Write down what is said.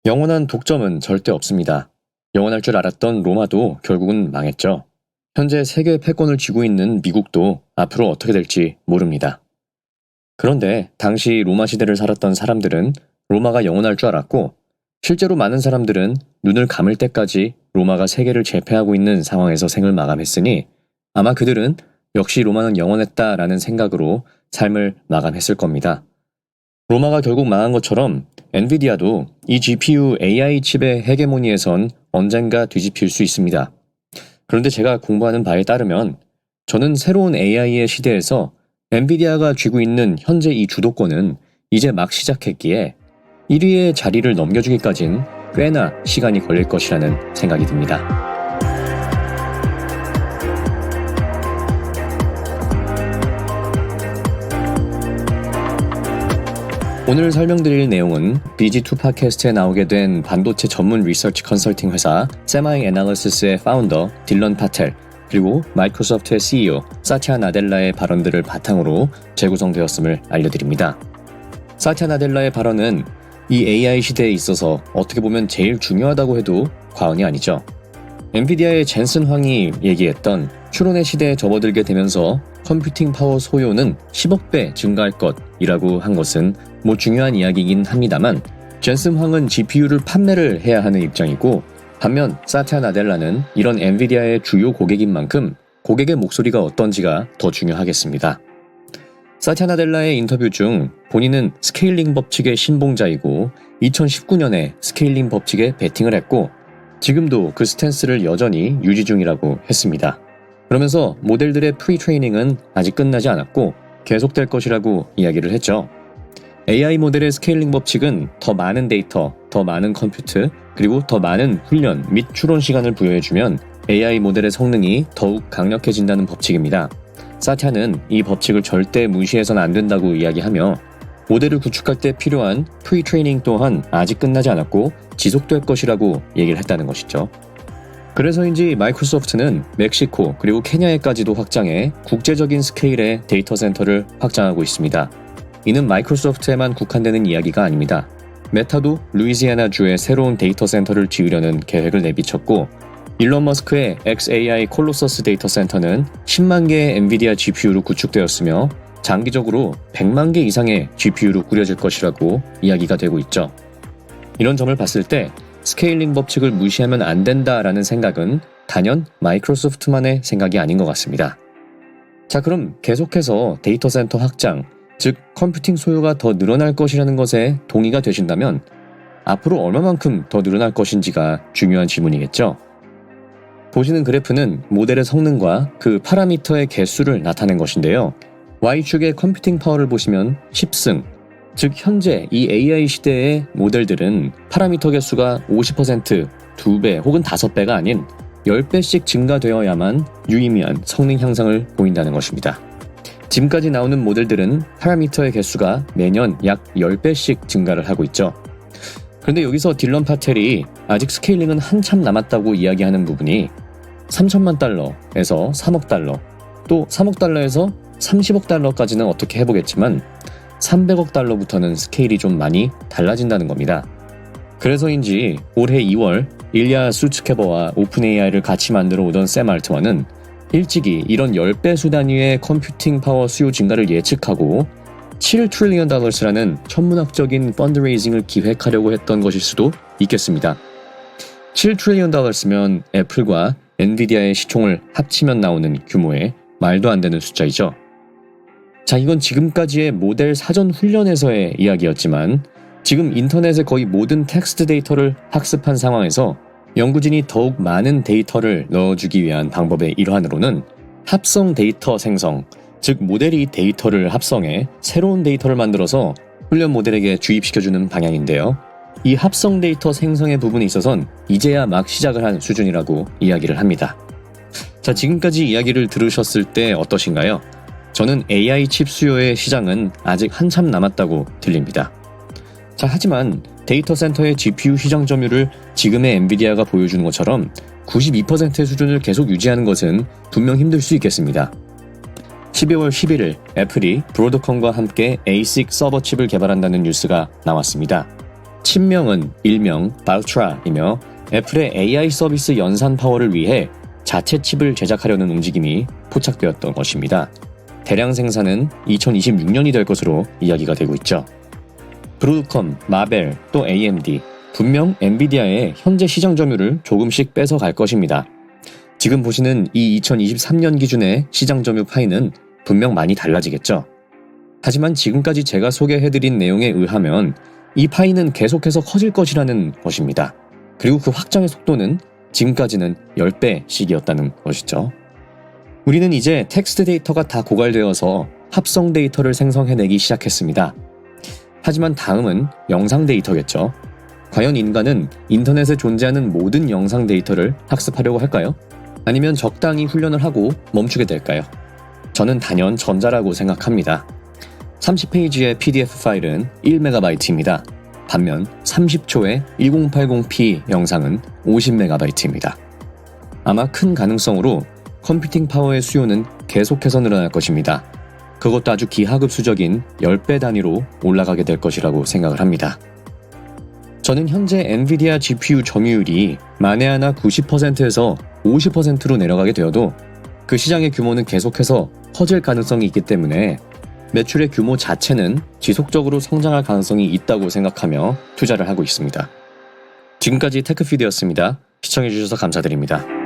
영원한 독점은 절대 없습니다. 영원할 줄 알았던 로마도 결국은 망했죠. 현재 세계 패권을 쥐고 있는 미국도 앞으로 어떻게 될지 모릅니다. 그런데 당시 로마 시대를 살았던 사람들은 로마가 영원할 줄 알았고, 실제로 많은 사람들은 눈을 감을 때까지 로마가 세계를 제패하고 있는 상황에서 생을 마감했으니 아마 그들은 역시 로마는 영원했다라는 생각으로 삶을 마감했을 겁니다. 로마가 결국 망한 것처럼 엔비디아도 이 GPU AI 칩의 헤게모니에선 언젠가 뒤집힐 수 있습니다. 그런데 제가 공부하는 바에 따르면 저는 새로운 AI의 시대에서 엔비디아가 쥐고 있는 현재 이 주도권은 이제 막 시작했기에 1위의 자리를 넘겨주기까진 꽤나 시간이 걸릴 것이라는 생각이 듭니다. 오늘 설명드릴 내용은 BG2 팟캐스트에 나오게 된 반도체 전문 리서치 컨설팅 회사 세마이 애널리시스의 파운더 딜런 파텔, 그리고 마이크로소프트의 CEO 사티아 나델라의 발언들을 바탕으로 재구성되었음을 알려드립니다. 사티아 나델라의 발언은 이 AI 시대에 있어서 어떻게 보면 제일 중요하다고 해도 과언이 아니죠. 엔비디아의 젠슨 황이 얘기했던 추론의 시대에 접어들게 되면서 컴퓨팅 파워 소요는 10억 배 증가할 것이라고 한 것은 중요한 이야기이긴 합니다만, 젠슨 황은 GPU를 판매를 해야 하는 입장이고, 반면 사티아 나델라는 이런 엔비디아의 주요 고객인 만큼 고객의 목소리가 어떤지가 더 중요하겠습니다. 사티아 나델라의 인터뷰 중 본인은 스케일링 법칙의 신봉자이고 2019년에 스케일링 법칙에 베팅을 했고 지금도 그 스탠스를 여전히 유지 중이라고 했습니다. 그러면서 모델들의 프리트레이닝은 아직 끝나지 않았고 계속될 것이라고 이야기를 했죠. AI 모델의 스케일링 법칙은 더 많은 데이터, 더 많은 컴퓨트, 그리고 더 많은 훈련 및 추론 시간을 부여해주면 AI 모델의 성능이 더욱 강력해진다는 법칙입니다. 사티아는 이 법칙을 절대 무시해서는 안 된다고 이야기하며 모델을 구축할 때 필요한 프리트레이닝 또한 아직 끝나지 않았고 지속될 것이라고 얘기를 했다는 것이죠. 그래서인지 마이크로소프트는 멕시코 그리고 케냐에까지도 확장해 국제적인 스케일의 데이터 센터를 확장하고 있습니다. 이는 마이크로소프트에만 국한되는 이야기가 아닙니다. 메타도 루이지애나주에 새로운 데이터 센터를 지으려는 계획을 내비쳤고, 일론 머스크의 XAI 콜로서스 데이터 센터는 10만 개의 엔비디아 GPU로 구축되었으며 장기적으로 100만 개 이상의 GPU로 꾸려질 것이라고 이야기가 되고 있죠. 이런 점을 봤을 때 스케일링 법칙을 무시하면 안 된다라는 생각은 단연 마이크로소프트만의 생각이 아닌 것 같습니다. 자, 그럼 계속해서 데이터 센터 확장, 즉 컴퓨팅 소요가 더 늘어날 것이라는 것에 동의가 되신다면 앞으로 얼마만큼 더 늘어날 것인지가 중요한 질문이겠죠. 보시는 그래프는 모델의 성능과 그 파라미터의 개수를 나타낸 것인데요. Y축의 컴퓨팅 파워를 보시면 10승, 즉 현재 이 AI 시대의 모델들은 파라미터 개수가 50%, 2배 혹은 5배가 아닌 10배씩 증가되어야만 유의미한 성능 향상을 보인다는 것입니다. 지금까지 나오는 모델들은 파라미터의 개수가 매년 약 10배씩 증가를 하고 있죠. 그런데 여기서 딜런 파텔이 아직 스케일링은 한참 남았다고 이야기하는 부분이 3천만 달러에서 3억 달러, 또 3억 달러에서 30억 달러까지는 어떻게 해보겠지만 300억 달러부터는 스케일이 좀 많이 달라진다는 겁니다. 그래서인지 올해 2월 일리아 수츠케버와 오픈 AI를 같이 만들어 오던 샘 알트만은 일찍이 이런 10배수 단위의 컴퓨팅 파워 수요 증가를 예측하고 7 트릴리언 달러라는 천문학적인 펀드레이징을 기획하려고 했던 것일 수도 있겠습니다. 7 트릴리언 달러면 애플과 엔비디아의 시총을 합치면 나오는 규모의 말도 안 되는 숫자이죠. 자, 이건 지금까지의 모델 사전 훈련에서의 이야기였지만 지금 인터넷의 거의 모든 텍스트 데이터를 학습한 상황에서 연구진이 더욱 많은 데이터를 넣어주기 위한 방법의 일환으로는 합성 데이터 생성, 즉 모델이 데이터를 합성해 새로운 데이터를 만들어서 훈련 모델에게 주입시켜주는 방향인데요. 이 합성 데이터 생성의 부분에 있어선 이제야 막 시작을 한 수준이라고 이야기를 합니다. 자, 지금까지 이야기를 들으셨을 때 어떠신가요? 저는 AI 칩 수요의 시장은 아직 한참 남았다고 들립니다. 자, 하지만 데이터 센터의 GPU 시장 점유율을 지금의 엔비디아가 보여주는 것처럼 92%의 수준을 계속 유지하는 것은 분명 힘들 수 있겠습니다. 12월 11일 애플이 브로드컴과 함께 ASIC 서버 칩을 개발한다는 뉴스가 나왔습니다. 친명은 일명 발트라이며 애플의 AI 서비스 연산 파워를 위해 자체 칩을 제작하려는 움직임이 포착되었던 것입니다. 대량 생산은 2026년이 될 것으로 이야기가 되고 있죠. 브로드컴, 마벨, 또 AMD, 분명 엔비디아의 현재 시장 점유율을 조금씩 뺏어갈 것입니다. 지금 보시는 이 2023년 기준의 시장 점유 파이는 분명 많이 달라지겠죠. 하지만 지금까지 제가 소개해드린 내용에 의하면 이 파이는 계속해서 커질 것이라는 것입니다. 그리고 그 확장의 속도는 지금까지는 10배씩이었다는 것이죠. 우리는 이제 텍스트 데이터가 다 고갈되어서 합성 데이터를 생성해내기 시작했습니다. 하지만 다음은 영상 데이터겠죠. 과연 인간은 인터넷에 존재하는 모든 영상 데이터를 학습하려고 할까요? 아니면 적당히 훈련을 하고 멈추게 될까요? 저는 단연 전자라고 생각합니다. 30페이지의 PDF 파일은 1MB입니다. 반면 30초의 1080p 영상은 50MB입니다. 아마 큰 가능성으로 컴퓨팅 파워의 수요는 계속해서 늘어날 것입니다. 그것도 아주 기하급수적인 10배 단위로 올라가게 될 것이라고 생각을 합니다. 저는 현재 엔비디아 GPU 점유율이 만에 하나 90%에서 50%로 내려가게 되어도 그 시장의 규모는 계속해서 커질 가능성이 있기 때문에 매출의 규모 자체는 지속적으로 성장할 가능성이 있다고 생각하며 투자를 하고 있습니다. 지금까지 테크피드였습니다. 시청해주셔서 감사드립니다.